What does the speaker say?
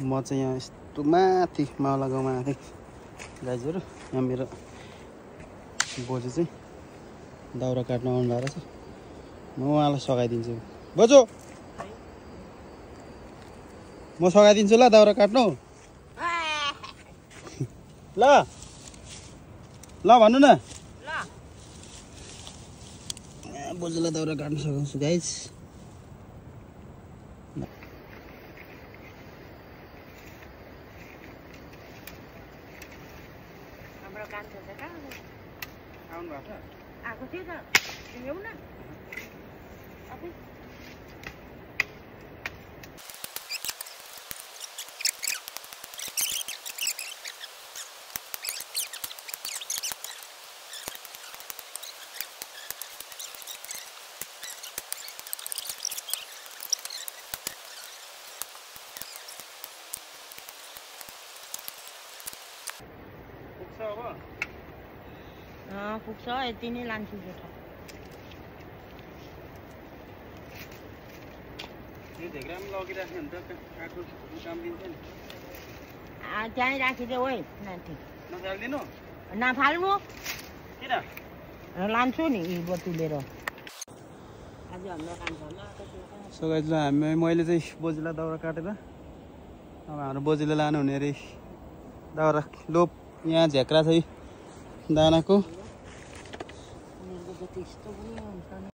म चाहिँ यहाँ यस्तो माथि मावला गाउँमा आएको थिएँ दाइजहरू। यहाँ मेरो बोजू चाहिँ दाउरा काट्न आउनु भएको रहेछ। म उहाँलाई सघाइदिन्छु। बोजू म सघाइदिन्छु ल दाउरा काट्नु। ल ल भन्नु न। बोजूलाई दाउरा काट्नु सघाउँछु गाइस। आएको थियो त ल्याउ न आफै। पुग्छ यति नै लान्छु जेठा। त्यहीँ राखिदियो ओइ माथि नफाल्नु किन लान्छु नि बतुलेर। आज हाम्रो कान्छोमा सो गाइस मैले चाहिँ बोजूलाई दाउरा काटेर अब हाम्रो बोजूले लानुहुने अरे दाउरा। लोप यहाँ झ्याक्रा छ दानाको।